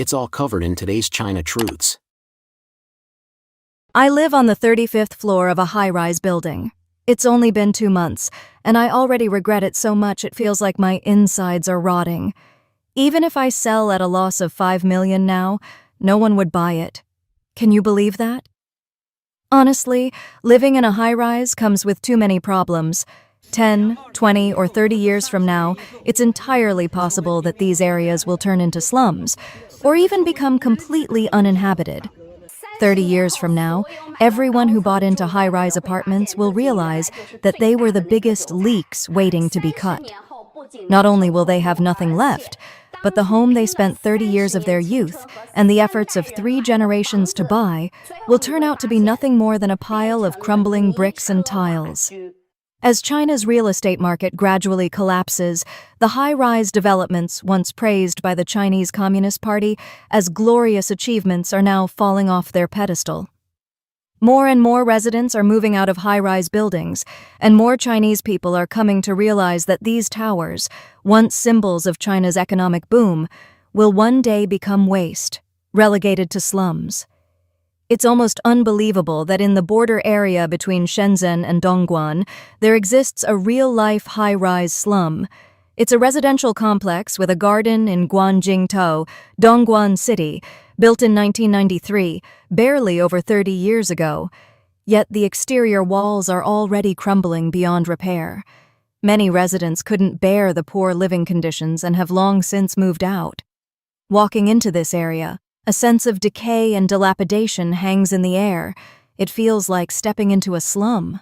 It's all covered in today's China Truths. I live on the 35th floor of a high-rise building. It's only been 2 months, and I already regret it so much it feels like my insides are rotting. Even if I sell at a loss of $5 million now, no one would buy it. Can you believe that? Honestly, living in a high-rise comes with too many problems. 10, 20, or 30 years from now, it's entirely possible that these areas will turn into slums, or even become completely uninhabited. 30 years from now, everyone who bought into high-rise apartments will realize that they were the biggest leaks waiting to be cut. Not only will they have nothing left, but the home they spent 30 years of their youth and the efforts of 3 generations to buy will turn out to be nothing more than a pile of crumbling bricks and tiles. As China's real estate market gradually collapses, the high-rise developments once praised by the Chinese Communist Party as glorious achievements are now falling off their pedestal. More and more residents are moving out of high-rise buildings, and more Chinese people are coming to realize that these towers, once symbols of China's economic boom, will one day become waste, relegated to slums. It's almost unbelievable that in the border area between Shenzhen and Dongguan, there exists a real-life high-rise slum. It's a residential complex with a garden in Guanjingtou, Dongguan City, built in 1993, barely over 30 years ago. Yet the exterior walls are already crumbling beyond repair. Many residents couldn't bear the poor living conditions and have long since moved out. Walking into this area, a sense of decay and dilapidation hangs in the air. It feels like stepping into a slum.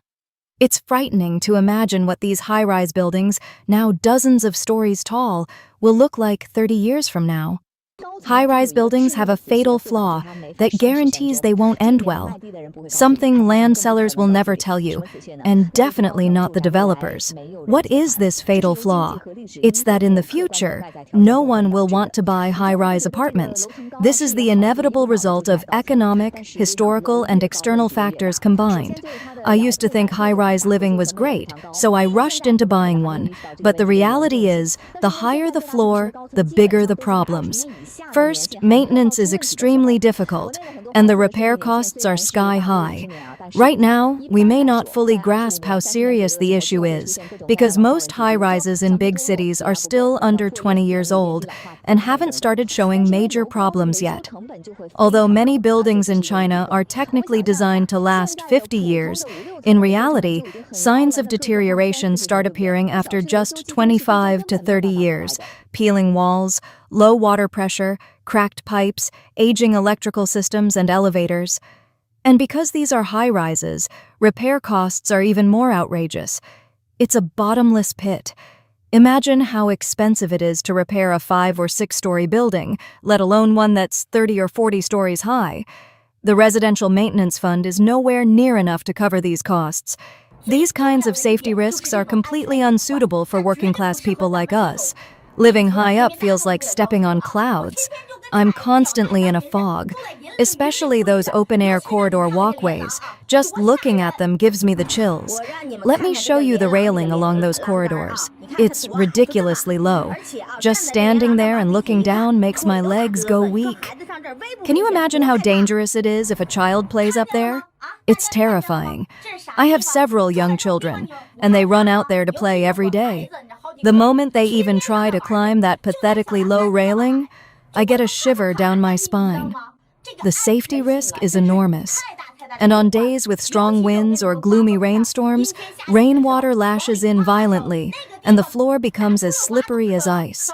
It's frightening to imagine what these high-rise buildings, now dozens of stories tall, will look like 30 years from now. High-rise buildings have a fatal flaw that guarantees they won't end well. Something land sellers will never tell you, and definitely not the developers. What is this fatal flaw? It's that in the future, no one will want to buy high-rise apartments. This is the inevitable result of economic, historical, and external factors combined. I used to think high-rise living was great, so I rushed into buying one. But the reality is, the higher the floor, the bigger the problems. First, maintenance is extremely difficult, and the repair costs are sky-high. Right now, we may not fully grasp how serious the issue is, because most high-rises in big cities are still under 20 years old and haven't started showing major problems yet. Although many buildings in China are technically designed to last 50 years, in reality, signs of deterioration start appearing after just 25 to 30 years. Peeling walls, low water pressure, cracked pipes, aging electrical systems and elevators. And because these are high-rises, repair costs are even more outrageous. It's a bottomless pit. Imagine how expensive it is to repair a 5- or 6-story building, let alone one that's 30 or 40 stories high. The residential maintenance fund is nowhere near enough to cover these costs. These kinds of safety risks are completely unsuitable for working-class people like us. Living high up feels like stepping on clouds. I'm constantly in a fog, especially those open-air corridor walkways. Just looking at them gives me the chills. Let me show you the railing along those corridors. It's ridiculously low. Just standing there and looking down makes my legs go weak. Can you imagine how dangerous it is if a child plays up there? It's terrifying. I have several young children, and they run out there to play every day. The moment they even try to climb that pathetically low railing, I get a shiver down my spine. The safety risk is enormous. And on days with strong winds or gloomy rainstorms, rainwater lashes in violently, and the floor becomes as slippery as ice.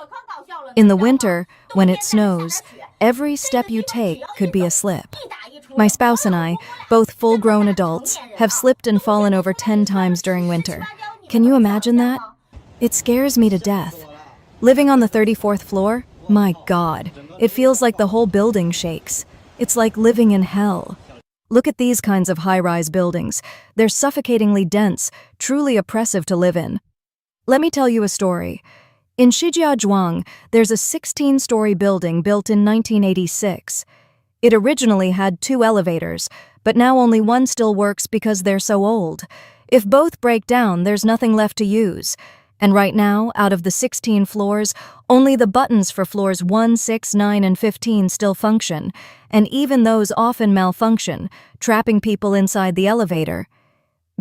In the winter, when it snows, every step you take could be a slip. My spouse and I, both full-grown adults, have slipped and fallen over 10 times during winter. Can you imagine that? It scares me to death. Living on the 34th floor? My God, it feels like the whole building shakes. It's like living in hell. Look at these kinds of high-rise buildings. They're suffocatingly dense, truly oppressive to live in. Let me tell you a story. In Shijiazhuang, there's a 16-story building built in 1986. It originally had 2 elevators, but now only one still works because they're so old. If both break down, there's nothing left to use. And right now, out of the 16 floors, only the buttons for floors 1, 6, 9, and 15 still function, and even those often malfunction, trapping people inside the elevator.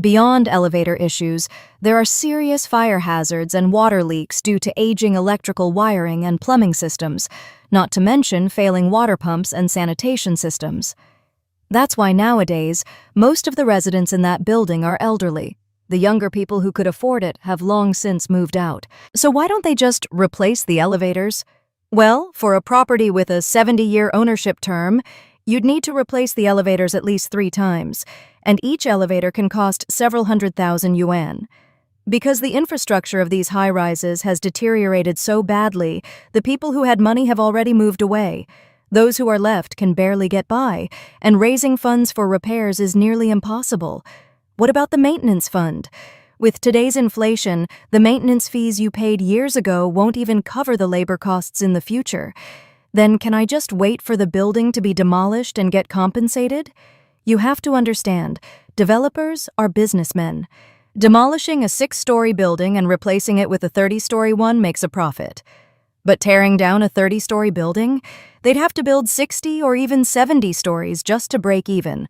Beyond elevator issues, there are serious fire hazards and water leaks due to aging electrical wiring and plumbing systems, not to mention failing water pumps and sanitation systems. That's why nowadays, most of the residents in that building are elderly. The younger people who could afford it have long since moved out. So why don't they just replace the elevators? Well, for a property with a 70-year ownership term, you'd need to replace the elevators at least 3 times, and each elevator can cost several $100,000. Because the infrastructure of these high-rises has deteriorated so badly, the people who had money have already moved away. Those who are left can barely get by, and raising funds for repairs is nearly impossible. What about the maintenance fund? With today's inflation, the maintenance fees you paid years ago won't even cover the labor costs in the future. Then can I just wait for the building to be demolished and get compensated? You have to understand, developers are businessmen. Demolishing a 6-story building and replacing it with a 30-story one makes a profit. But tearing down a 30-story building, they'd have to build 60 or even 70 stories just to break even.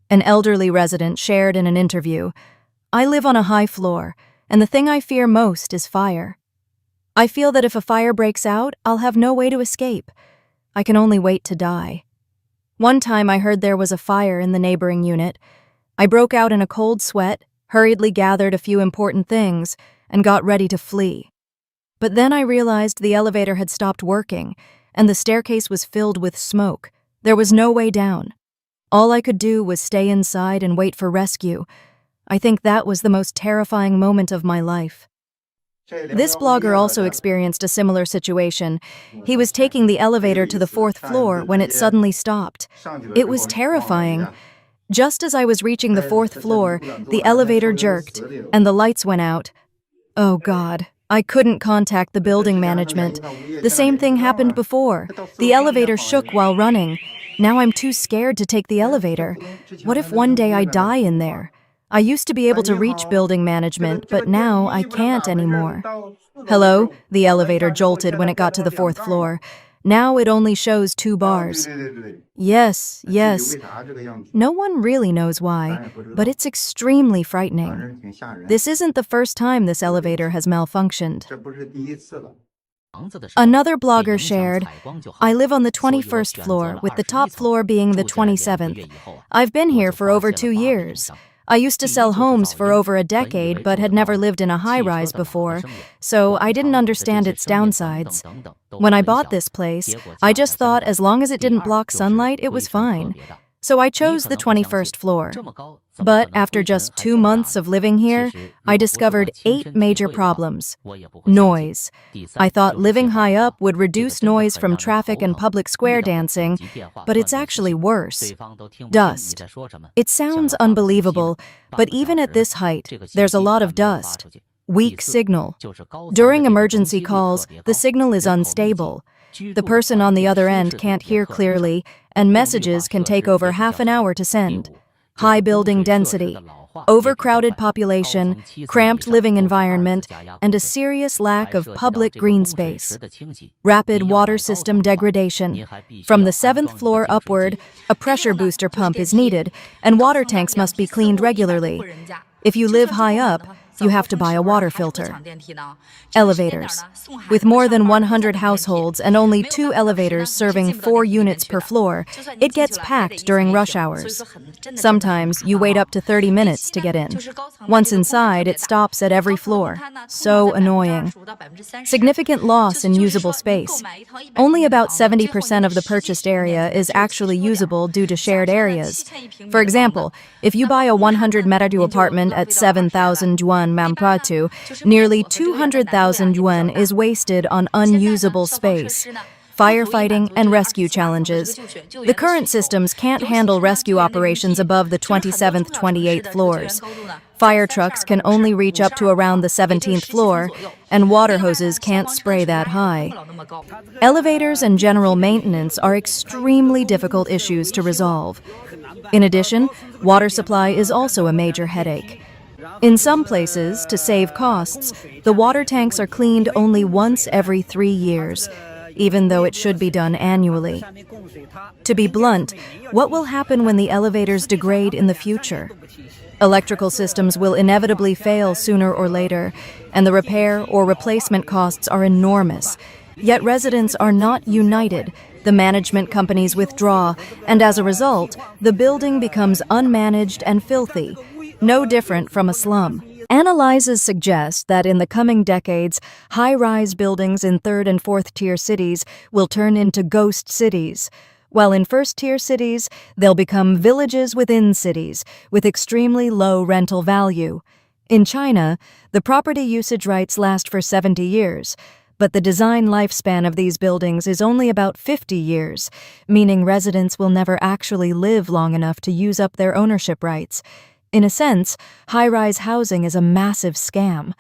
An elderly resident shared in an interview, "I live on a high floor, and the thing I fear most is fire. I feel that if a fire breaks out, I'll have no way to escape. I can only wait to die." One time I heard there was a fire in the neighboring unit. I broke out in a cold sweat, hurriedly gathered a few important things, and got ready to flee. But then I realized the elevator had stopped working, and the staircase was filled with smoke. There was no way down. All I could do was stay inside and wait for rescue. I think that was the most terrifying moment of my life. This blogger also experienced a similar situation. He was taking the elevator to the 4th floor when it suddenly stopped. It was terrifying. Just as I was reaching the 4th floor, the elevator jerked, and the lights went out. Oh God, I couldn't contact the building management. The same thing happened before. The elevator shook while running. Now I'm too scared to take the elevator. What if one day I die in there? I used to be able to reach building management, but now I can't anymore. Hello? The elevator jolted when it got to the 4th floor. Now it only shows 2 bars. Yes. No one really knows why, but it's extremely frightening. This isn't the first time this elevator has malfunctioned. Another blogger shared, "I live on the 21st floor, with the top floor being the 27th. I've been here for over 2 years. I used to sell homes for over a decade but had never lived in a high-rise before, so I didn't understand its downsides. When I bought this place, I just thought as long as it didn't block sunlight, it was fine. So I chose the 21st floor. But after just 2 months of living here, I discovered 8 major problems. Noise. I thought living high up would reduce noise from traffic and public square dancing, but it's actually worse. Dust. It sounds unbelievable, but even at this height, there's a lot of dust. Weak signal. During emergency calls, the signal is unstable. The person on the other end can't hear clearly, and messages can take over half an hour to send. High building density, overcrowded population, cramped living environment, and a serious lack of public green space. Rapid water system degradation. From the 7th floor upward, a pressure booster pump is needed, and water tanks must be cleaned regularly. If you live high up, you have to buy a water filter. Elevators. With more than 100 households and only 2 elevators serving 4 units per floor, it gets packed during rush hours. Sometimes you wait up to 30 minutes to get in. Once inside, it stops at every floor. So annoying. Significant loss in usable space. Only about 70% of the purchased area is actually usable due to shared areas. For example, if you buy a 100-meter apartment at 7,000 yuan Mampratu, nearly 200,000 yuan is wasted on unusable space. Firefighting and rescue challenges. The current systems can't handle rescue operations above the 27th, 28th floors. Fire trucks can only reach up to around the 17th floor, and water hoses can't spray that high. Elevators and general maintenance are extremely difficult issues to resolve. In addition, water supply is also a major headache. In some places, to save costs, the water tanks are cleaned only once every 3 years, even though it should be done annually. To be blunt, what will happen when the elevators degrade in the future? Electrical systems will inevitably fail sooner or later, and the repair or replacement costs are enormous. Yet residents are not united. The management companies withdraw, and as a result, the building becomes unmanaged and filthy, no different from a slum. Analyses suggest that in the coming decades, high-rise buildings in third- and fourth-tier cities will turn into ghost cities, while in first-tier cities, they'll become villages within cities with extremely low rental value. In China, the property usage rights last for 70 years, but the design lifespan of these buildings is only about 50 years, meaning residents will never actually live long enough to use up their ownership rights. In a sense, high-rise housing is a massive scam.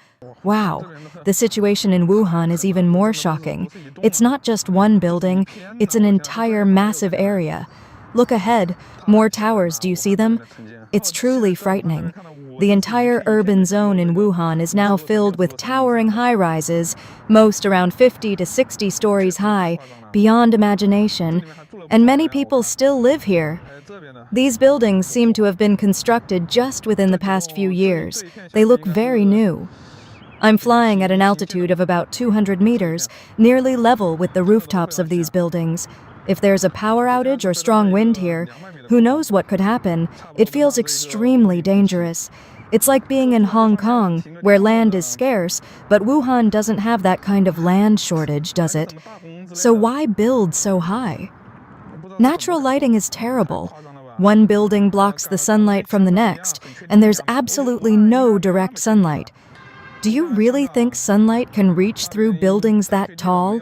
Wow, the situation in Wuhan is even more shocking. It's not just one building, it's an entire massive area. Look ahead, more towers, do you see them? It's truly frightening. The entire urban zone in Wuhan is now filled with towering high-rises, most around 50 to 60 stories high, beyond imagination, and many people still live here. These buildings seem to have been constructed just within the past few years. They look very new. I'm flying at an altitude of about 200 meters, nearly level with the rooftops of these buildings. If there's a power outage or strong wind here, who knows what could happen? It feels extremely dangerous. It's like being in Hong Kong, where land is scarce, but Wuhan doesn't have that kind of land shortage, does it? So why build so high? Natural lighting is terrible. One building blocks the sunlight from the next, and there's absolutely no direct sunlight. Do you really think sunlight can reach through buildings that tall?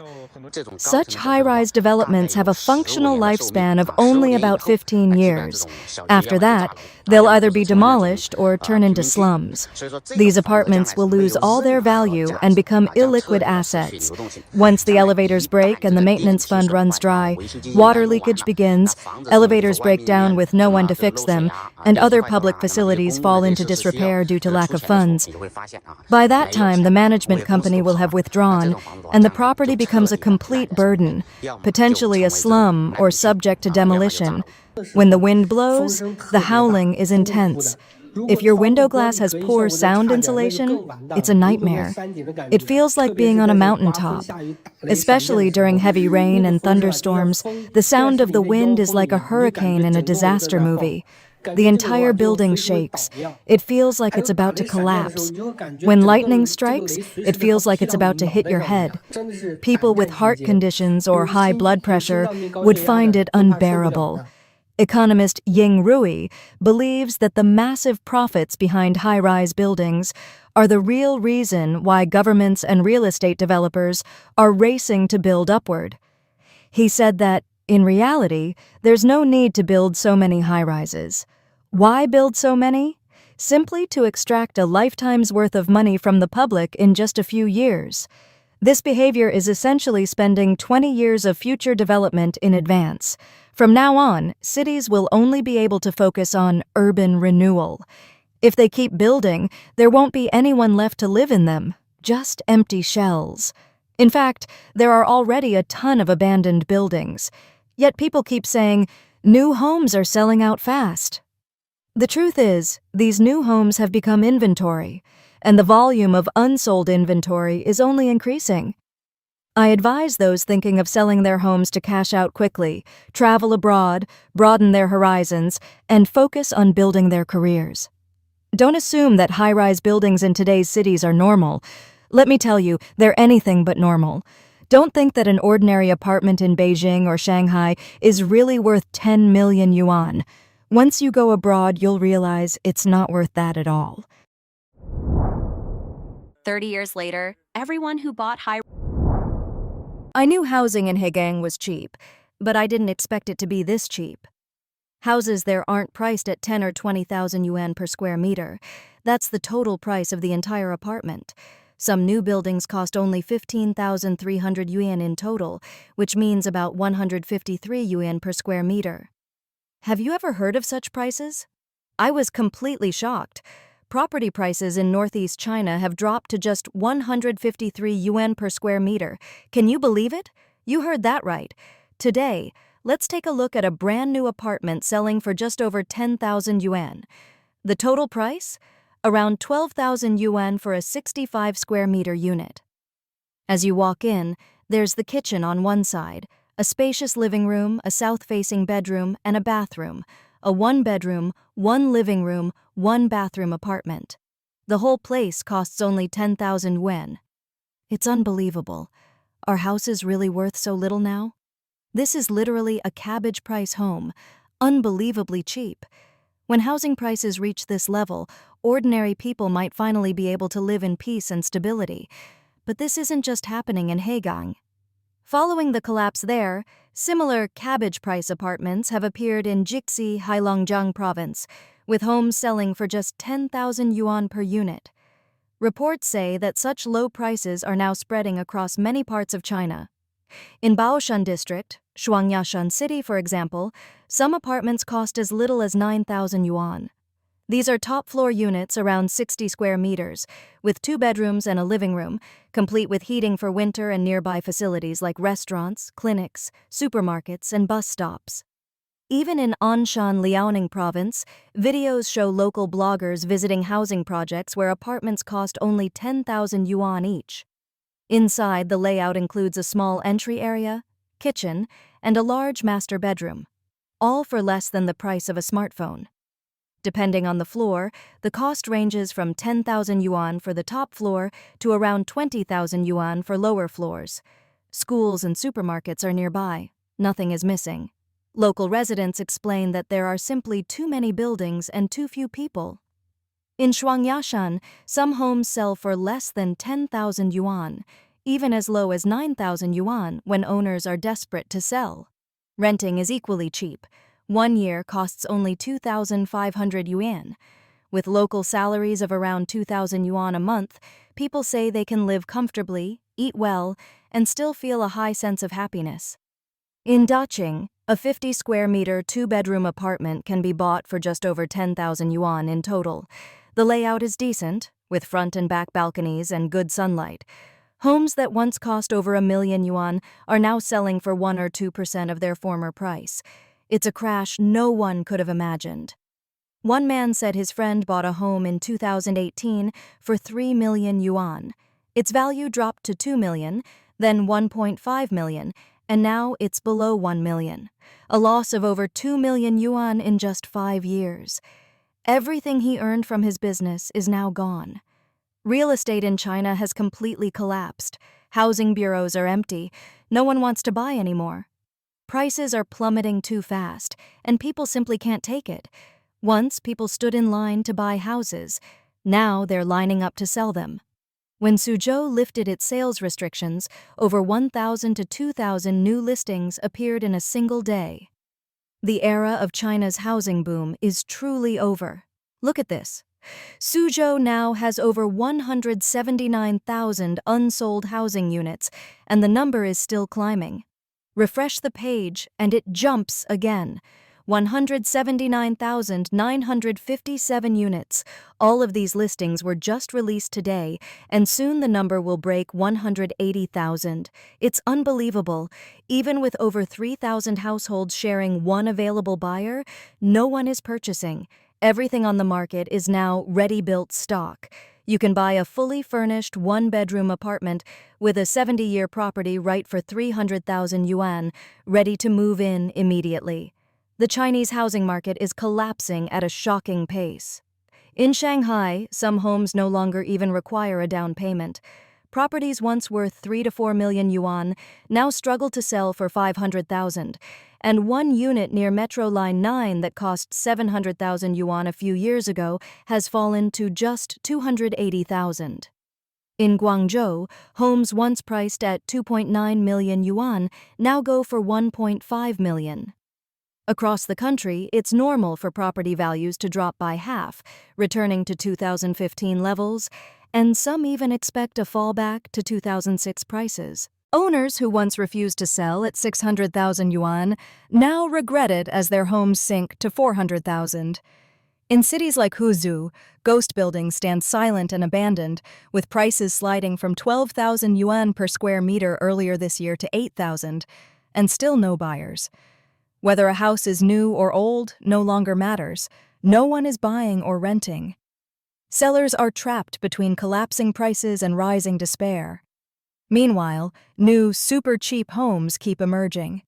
Such high-rise developments have a functional lifespan of only about 15 years. After that, they'll either be demolished or turn into slums. These apartments will lose all their value and become illiquid assets. Once the elevators break and the maintenance fund runs dry, water leakage begins, elevators break down with no one to fix them, and other public facilities fall into disrepair due to lack of funds. By that time, the management company will have withdrawn, and the property becomes a complete burden, potentially a slum or subject to demolition. When the wind blows, the howling is intense. If your window glass has poor sound insulation, it's a nightmare. It feels like being on a mountaintop. Especially during heavy rain and thunderstorms, the sound of the wind is like a hurricane in a disaster movie. The entire building shakes. It feels like it's about to collapse. When lightning strikes, it feels like it's about to hit your head. People with heart conditions or high blood pressure would find it unbearable. Economist Ying Rui believes that the massive profits behind high-rise buildings are the real reason why governments and real estate developers are racing to build upward. He said that, in reality, there's no need to build so many high-rises. Why build so many? Simply to extract a lifetime's worth of money from the public in just a few years. This behavior is essentially spending 20 years of future development in advance. From now on, cities will only be able to focus on urban renewal. If they keep building, there won't be anyone left to live in them, just empty shells. In fact, there are already a ton of abandoned buildings. Yet people keep saying, new homes are selling out fast. The truth is, these new homes have become inventory, and the volume of unsold inventory is only increasing. I advise those thinking of selling their homes to cash out quickly, travel abroad, broaden their horizons, and focus on building their careers. Don't assume that high-rise buildings in today's cities are normal. Let me tell you, they're anything but normal. Don't think that an ordinary apartment in Beijing or Shanghai is really worth 10 million yuan. Once you go abroad, you'll realize it's not worth that at all. 30 years later, everyone who bought high... I knew housing in Hegang was cheap, but I didn't expect it to be this cheap. Houses there aren't priced at 10 or 20,000 yuan per square meter. That's the total price of the entire apartment. Some new buildings cost only 15,300 yuan in total, which means about 153 yuan per square meter. Have you ever heard of such prices? I was completely shocked. Property prices in northeast China have dropped to just 153 yuan per square meter. Can you believe it? You heard that right. Today, let's take a look at a brand new apartment selling for just over 10,000 yuan. The total price? Around 12,000 yuan for a 65 square meter unit. As you walk in, there's the kitchen on one side, a spacious living room, a south-facing bedroom, and a bathroom. A one-bedroom, one living room, one bathroom apartment. The whole place costs only 10,000 yuan. It's unbelievable. Are houses really worth so little now? This is literally a cabbage-priced home, unbelievably cheap. When housing prices reach this level, ordinary people might finally be able to live in peace and stability. But this isn't just happening in Hegang. Following the collapse there, similar cabbage-priced apartments have appeared in Jixi, Heilongjiang province, with homes selling for just 10,000 yuan per unit. Reports say that such low prices are now spreading across many parts of China. In Baoshan district, Shuangyashan city for example, some apartments cost as little as 9,000 yuan. These are top-floor units around 60 square meters, with 2 bedrooms and a living room, complete with heating for winter and nearby facilities like restaurants, clinics, supermarkets, and bus stops. Even in Anshan, Liaoning province, videos show local bloggers visiting housing projects where apartments cost only 10,000 yuan each. Inside, the layout includes a small entry area, kitchen, and a large master bedroom, all for less than the price of a smartphone. Depending on the floor, the cost ranges from 10,000 yuan for the top floor to around 20,000 yuan for lower floors. Schools and supermarkets are nearby. Nothing is missing. Local residents explain that there are simply too many buildings and too few people. In Shuangyashan, some homes sell for less than 10,000 yuan, even as low as 9,000 yuan when owners are desperate to sell. Renting is equally cheap. 1 year costs only 2,500 yuan. With local salaries of around 2,000 yuan a month, people say they can live comfortably, eat well, and still feel a high sense of happiness. In Daqing, a 50 square meter 2-bedroom apartment can be bought for just over 10,000 yuan in total. The layout is decent, with front and back balconies and good sunlight. Homes that once cost over 1 million yuan are now selling for 1 or 2% of their former price. It's a crash no one could have imagined. One man said his friend bought a home in 2018 for 3 million yuan. Its value dropped to 2 million, then 1.5 million, and now it's below 1 million. A loss of over 2 million yuan in just 5 years. Everything he earned from his business is now gone. Real estate in China has completely collapsed. Housing bureaus are empty. No one wants to buy anymore. Prices are plummeting too fast, and people simply can't take it. Once, people stood in line to buy houses. Now they're lining up to sell them. When Suzhou lifted its sales restrictions, over 1,000 to 2,000 new listings appeared in a single day. The era of China's housing boom is truly over. Look at this. Suzhou now has over 179,000 unsold housing units, and the number is still climbing. Refresh the page, and it jumps again. 179,957 units. All of these listings were just released today, and soon the number will break 180,000. It's unbelievable. Even with over 3,000 households sharing one available buyer, no one is purchasing. Everything on the market is now ready-built stock. You can buy a fully furnished 1-bedroom apartment with a 70-year property right for 300,000 yuan, ready to move in immediately. The Chinese housing market is collapsing at a shocking pace. In Shanghai, some homes no longer even require a down payment. Properties once worth 3 to 4 million yuan now struggle to sell for 500,000, and one unit near Metro Line 9 that cost 700,000 yuan a few years ago has fallen to just 280,000. In Guangzhou, homes once priced at 2.9 million yuan now go for 1.5 million. Across the country, it's normal for property values to drop by half, returning to 2015 levels, and some even expect a fallback to 2006 prices. Owners who once refused to sell at 600,000 yuan now regret it as their homes sink to 400,000. In cities like Huzhou, ghost buildings stand silent and abandoned, with prices sliding from 12,000 yuan per square meter earlier this year to 8,000, and still no buyers. Whether a house is new or old no longer matters. No one is buying or renting. Sellers are trapped between collapsing prices and rising despair. Meanwhile, new, super cheap homes keep emerging.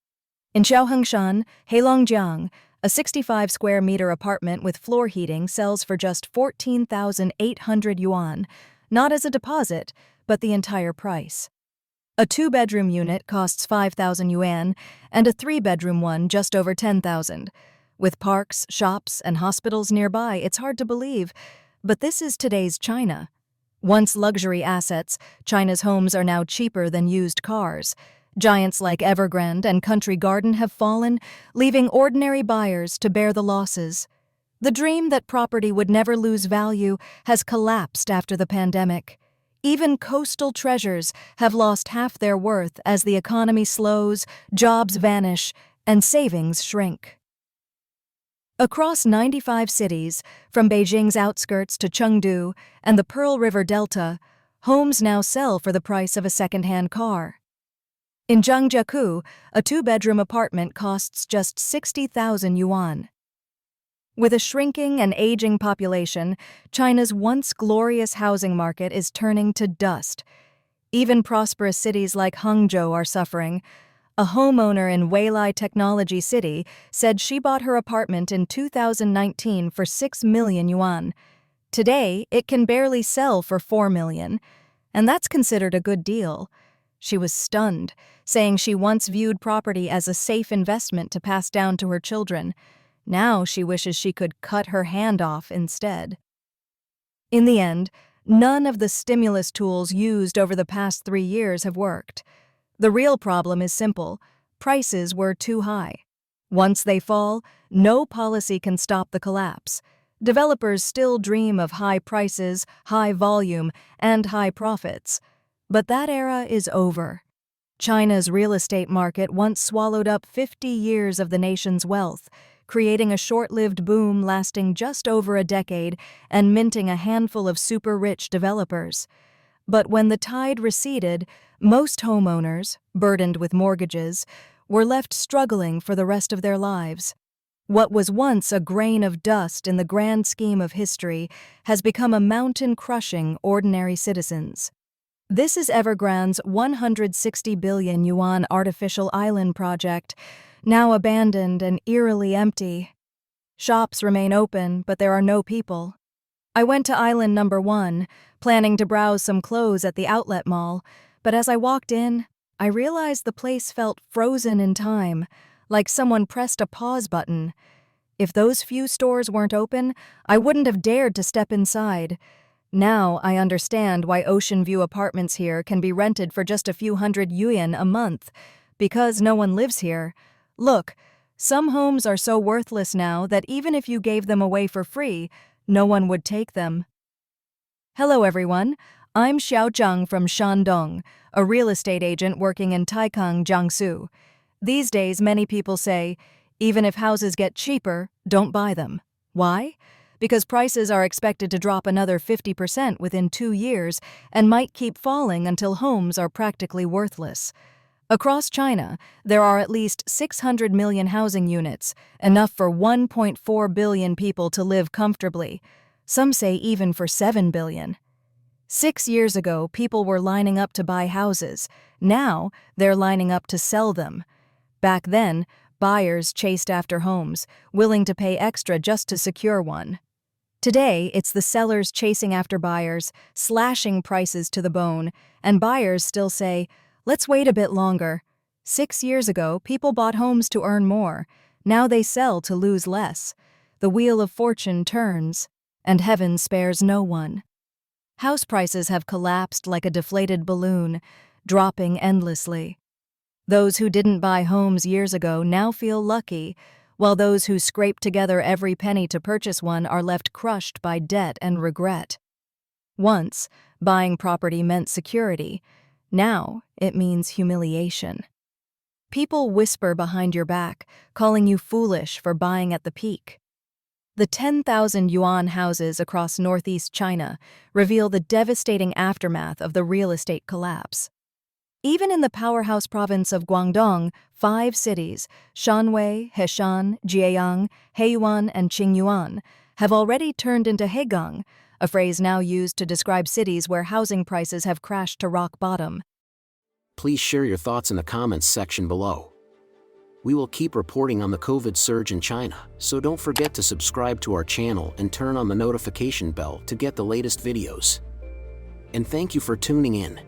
In Xiaohengshan, Heilongjiang, a 65 square meter apartment with floor heating sells for just 14,800 yuan, not as a deposit, but the entire price. A 2-bedroom unit costs 5,000 yuan, and a 3-bedroom one just over 10,000. With parks, shops, and hospitals nearby, it's hard to believe, but this is today's China. Once luxury assets, China's homes are now cheaper than used cars. Giants like Evergrande and Country Garden have fallen, leaving ordinary buyers to bear the losses. The dream that property would never lose value has collapsed after the pandemic. Even coastal treasures have lost half their worth as the economy slows, jobs vanish, and savings shrink. Across 95 cities, from Beijing's outskirts to Chengdu and the Pearl River Delta, homes now sell for the price of a second-hand car. In Zhangjiakou, a 2-bedroom apartment costs just 60,000 yuan. With a shrinking and aging population, China's once glorious housing market is turning to dust. Even prosperous cities like Hangzhou are suffering. A homeowner in Weilai Technology City said she bought her apartment in 2019 for 6 million yuan. Today, it can barely sell for 4 million, and that's considered a good deal. She was stunned, saying she once viewed property as a safe investment to pass down to her children. Now she wishes she could cut her hand off instead. In the end, none of the stimulus tools used over the past 3 years have worked. The real problem is simple: prices were too high. Once they fall, no policy can stop the collapse. Developers still dream of high prices, high volume, and high profits. But that era is over. China's real estate market once swallowed up 50 years of the nation's wealth, creating a short-lived boom lasting just over a decade and minting a handful of super-rich developers. But when the tide receded, most homeowners, burdened with mortgages, were left struggling for the rest of their lives. What was once a grain of dust in the grand scheme of history has become a mountain crushing ordinary citizens. This is Evergrande's 160 billion yuan artificial island project, now abandoned and eerily empty. Shops remain open, but there are no people. I went to island number 1, planning to browse some clothes at the outlet mall, but as I walked in, I realized the place felt frozen in time, like someone pressed a pause button. If those few stores weren't open, I wouldn't have dared to step inside. Now I understand why Ocean View apartments here can be rented for just a few hundred yuan a month, because no one lives here. Look, some homes are so worthless now that even if you gave them away for free, no one would take them. Hello everyone, I'm Xiao Zhang from Shandong, a real estate agent working in Taikang, Jiangsu. These days many people say, even if houses get cheaper, don't buy them. Why? Because prices are expected to drop another 50% within 2 years and might keep falling until homes are practically worthless. Across China, there are at least 600 million housing units, enough for 1.4 billion people to live comfortably. Some say even for 7 billion. 6 years ago, people were lining up to buy houses. Now, they're lining up to sell them. Back then, buyers chased after homes, willing to pay extra just to secure one. Today, it's the sellers chasing after buyers, slashing prices to the bone, and buyers still say, let's wait a bit longer. 6 years ago, people bought homes to earn more. Now they sell to lose less. The wheel of fortune turns, and heaven spares no one. House prices have collapsed like a deflated balloon, dropping endlessly. Those who didn't buy homes years ago now feel lucky, while those who scraped together every penny to purchase one are left crushed by debt and regret. Once, buying property meant security. Now, it means humiliation. People whisper behind your back, calling you foolish for buying at the peak. The 10,000 yuan houses across northeast China reveal the devastating aftermath of the real estate collapse. Even in the powerhouse province of Guangdong, 5 cities, Shanwei, Heshan, Jieyang, Heiyuan, and Qingyuan, have already turned into Hegang, a phrase now used to describe cities where housing prices have crashed to rock bottom. Please share your thoughts in the comments section below. We will keep reporting on the COVID surge in China, so don't forget to subscribe to our channel and turn on the notification bell to get the latest videos. And thank you for tuning in.